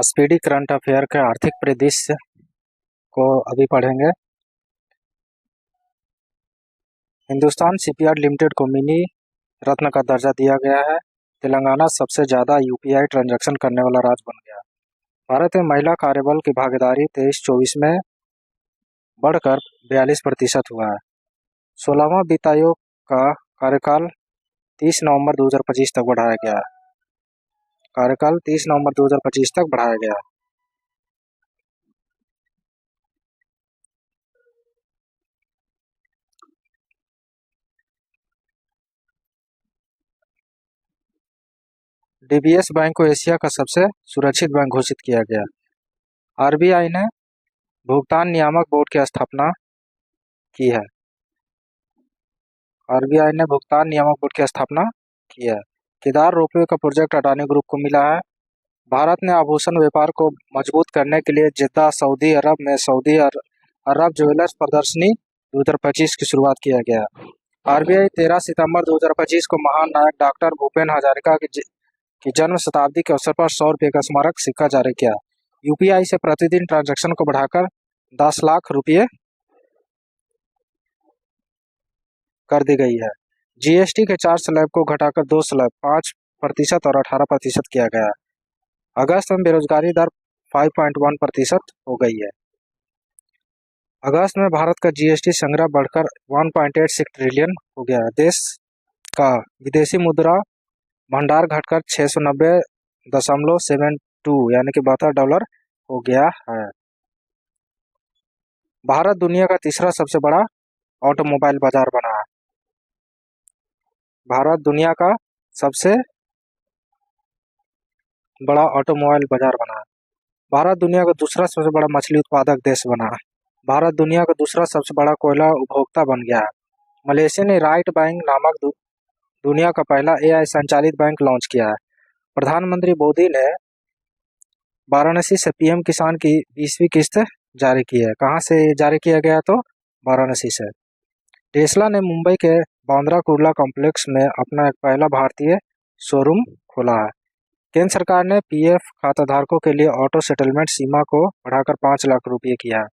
Speedy current affair के आर्थिक परिदृश्य को अभी पढ़ेंगे। हिंदुस्तान शिपयार्ड लिमिटेड को मिनी रत्न का दर्जा दिया गया है। तेलंगाना सबसे ज़्यादा यूपीआई ट्रांजैक्शन करने वाला राज्य बन गया। भारत में महिला कार्यबल की भागीदारी 23-24 में बढ़कर 42% हुआ है। 16वां वित्त आयोग का कार्यकाल 30 नवंबर 2025 तक बढ़ाया गया है। कार्यकाल 30 नवंबर 2025 तक बढ़ाया गया है। डीबीएस बैंक को एशिया का सबसे सुरक्षित बैंक घोषित किया गया। आरबीआई ने भुगतान नियामक बोर्ड की स्थापना की है। आरबीआई ने भुगतान नियामक बोर्ड की स्थापना की है। केदार रोपवे का प्रोजेक्ट अडानी ग्रुप को मिला है। भारत ने आभूषण व्यापार को मजबूत करने के लिए जिद्दा सऊदी अरब में सऊदी अरब ज्वेलर्स प्रदर्शनी 2025 की शुरुआत किया गया। आरबीआई 13 सितंबर 2025 को महान नायक डॉक्टर भूपेन हजारिका की जन्म शताब्दी के अवसर पर 100 रुपये का स्मारक सिक्का जारी किया। यूपीआई से प्रतिदिन ट्रांजैक्शन को बढ़ाकर 10 लाख रुपये कर दी गई है। जीएसटी के 4 स्लैब को घटाकर 2 स्लैब 5% और 18% किया गया है। अगस्त में बेरोजगारी दर 5.1% हो गई है। अगस्त में भारत का जीएसटी संग्रह बढ़कर 1.86 ट्रिलियन हो गया है। देश का विदेशी मुद्रा भंडार घटकर 690.72 यानी कि $72 हो गया है। भारत दुनिया का तीसरा सबसे बड़ा ऑटोमोबाइल बाजार बना है। भारत दुनिया का सबसे बड़ा ऑटोमोबाइल बाजार बना है। भारत दुनिया का दूसरा सबसे बड़ा मछली उत्पादक देश बना है। भारत दुनिया का दूसरा सबसे बड़ा कोयला उपभोक्ता बन गया है। मलेशिया ने राइट बैंक नामक दुनिया का पहला एआई संचालित बैंक लॉन्च किया है। प्रधानमंत्री मोदी ने वाराणसी से पीएम किसान की 20वीं किस्त जारी की है। कहाँ से जारी किया गया? तो वाराणसी से। टेस्ला ने मुंबई के बांद्रा कुर्ला कॉम्प्लेक्स में अपना एक पहला भारतीय शोरूम खोला है। केंद्र सरकार ने पीएफ खाताधारकों के लिए ऑटो सेटलमेंट सीमा को बढ़ाकर 5 लाख रुपये किया है।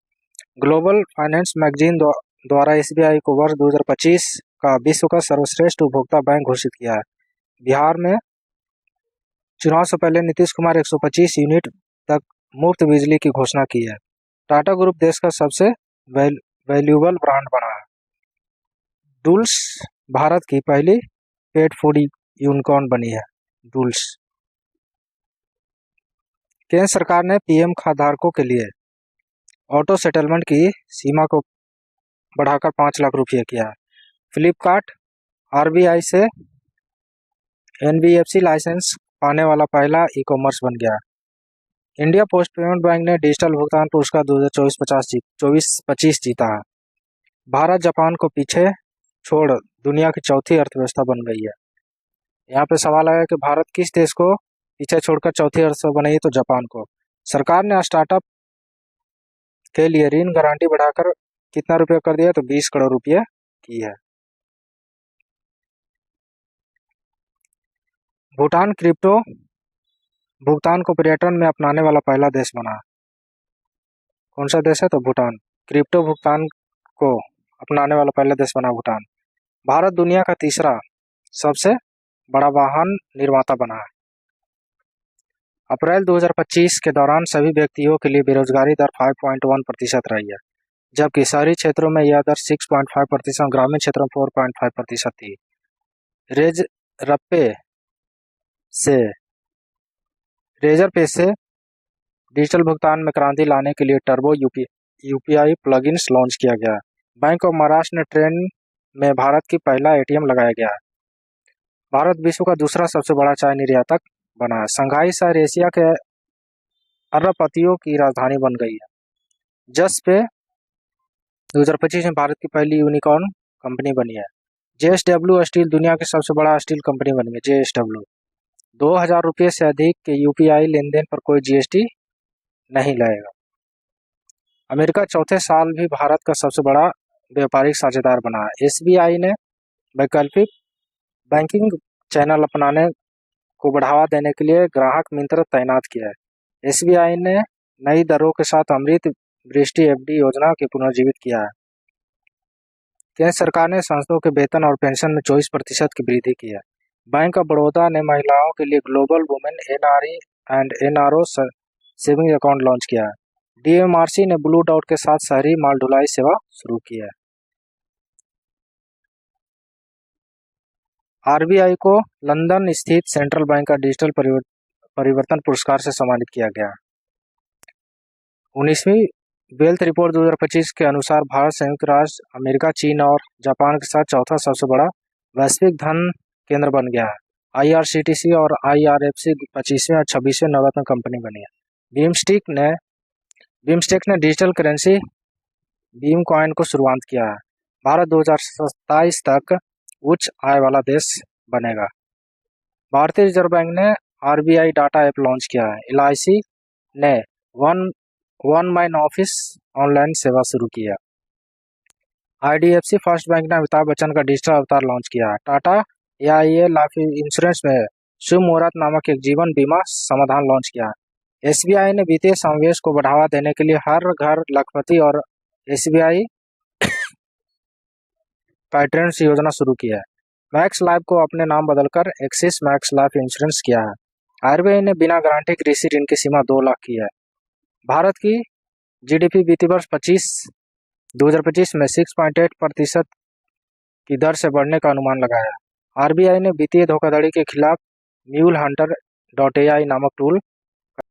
ग्लोबल फाइनेंस मैगजीन द्वारा एसबीआई को वर्ष 2025 का विश्व का सर्वश्रेष्ठ उपभोक्ता बैंक घोषित किया है। बिहार में चुनाव से पहले नीतीश कुमार 125 यूनिट तक मुफ्त बिजली की घोषणा की है। टाटा ग्रुप देश का सबसे वैल्यूएबल ब्रांड बना है। डूल्स भारत की पहली पेट फूड यूनिकॉर्न बनी है। डूल्स। केंद्र सरकार ने पीएम खाताधारकों के लिए ऑटो सेटलमेंट की सीमा को बढ़ाकर 5 लाख रुपये किया है। फ्लिपकार्ट आरबीआई से एनबीएफसी लाइसेंस पाने वाला पहला ई कॉमर्स बन गया। इंडिया पोस्ट पेमेंट बैंक ने डिजिटल भुगतान पुरस्कार 2024-25 जीता है। भारत जापान को पीछे छोड़ दुनिया की चौथी अर्थव्यवस्था बन गई है। यहाँ पे सवाल आया कि भारत किस देश को पीछे छोड़कर चौथी अर्थव्यवस्था बनाई? तो जापान को। सरकार ने स्टार्टअप के लिए ऋण गारंटी बढ़ाकर कितना रुपया कर दिया? तो 20 करोड़ रुपये की है। भूटान क्रिप्टो भुगतान को पर्यटन में अपनाने वाला पहला देश बना। कौन सा देश है? तो भूटान। क्रिप्टो भुगतान को अपनाने वाला पहला देश बना भूटान। भारत दुनिया का तीसरा सबसे बड़ा वाहन निर्माता बना है। अप्रैल 2025 के दौरान सभी व्यक्तियों के लिए बेरोजगारी दर 5.1% रही है, जबकि शहरी क्षेत्रों में यह दर 6.5%, ग्रामीण क्षेत्रों में 4.5% थी। रेजर पे से डिजिटल भुगतान में क्रांति लाने के लिए टर्बो यूपीआई प्लगइन्स लॉन्च किया गया है। बैंक ऑफ महाराष्ट्र ने ट्रेन में भारत की पहला एटीएम लगाया गया है। भारत विश्व का दूसरा सबसे बड़ा चाय निर्यातक बना है। शंघाई शहर एशिया के अरबपतियों की राजधानी बन गई है। जस पे 2025 में भारत की पहली यूनिकॉर्न कंपनी बनी है। जेएसडब्ल्यू स्टील दुनिया की सबसे बड़ा स्टील कंपनी बनी है। जेएसडब्ल्यू 2000 रुपये से अधिक के यूपीआई लेनदेन पर कोई जीएसटी नहीं लगेगा। अमेरिका चौथे साल भी भारत का सबसे बड़ा व्यापारिक साझेदार बना है। एसबीआई ने वैकल्पिक बैंकिंग चैनल अपनाने को बढ़ावा देने के लिए ग्राहक मित्र तैनात किया है। एसबीआई ने नई दरों के साथ अमृत वृष्टि एफडी योजना के पुनर्जीवित किया है। केंद्र सरकार ने सांसदों के वेतन और पेंशन में 24% की वृद्धि की है। बैंक ऑफ बड़ौदा ने महिलाओं के लिए global women NRE and NRO saving account launch किया है। डीएमआरसी ने ब्लू डॉट के साथ शहरी माल ढुलाई सेवा शुरू की है। आरबीआई को लंदन स्थित सेंट्रल बैंक का डिजिटल परिवर्तन पुरस्कार से सम्मानित किया गया। 19वीं वेल्थ रिपोर्ट 2025 के अनुसार भारत संयुक्त राज्य अमेरिका, चीन और जापान के साथ चौथा सबसे बड़ा वैश्विक धन केंद्र बन गया है। आईआरसीटीसी और आईआरएफसी 25वें और 26वें नवरत्न कंपनी बनी है। बीमस्टेक ने डिजिटल करेंसी बीम कॉइन को शुरुआत किया है। भारत 2027 तक उच्च आय वाला देश बनेगा। भारतीय रिजर्व बैंक ने आरबीआई डाटा ऐप लॉन्च किया है। एलआईसी ने वन माइन ऑफिस ऑनलाइन सेवा शुरू की है। आईडीएफसी फर्स्ट बैंक ने अमिताभ बच्चन का डिजिटल अवतार लॉन्च किया है। टाटा एआईए लाइफ इंश्योरेंस में शुभ मुहूर्त नामक एक जीवन बीमा समाधान लॉन्च किया है। एसबीआई ने वित्तीय समावेश को बढ़ावा देने के लिए हर घर लखपति और एसबीआई पैट्रेंस योजना शुरू की है। मैक्स लाइफ को अपने नाम बदलकर एक्सिस मैक्स लाइफ इंश्योरेंस किया है। आरबीआई ने बिना गारंटी कृषि ऋण की सीमा 2 लाख की है। भारत की जीडीपी वित्तीय वर्ष 2025 में 6.8% की दर से बढ़ने का अनुमान लगाया है। आरबीआई ने वित्तीय धोखाधड़ी के खिलाफ म्यूल हंटर .ai नामक टूल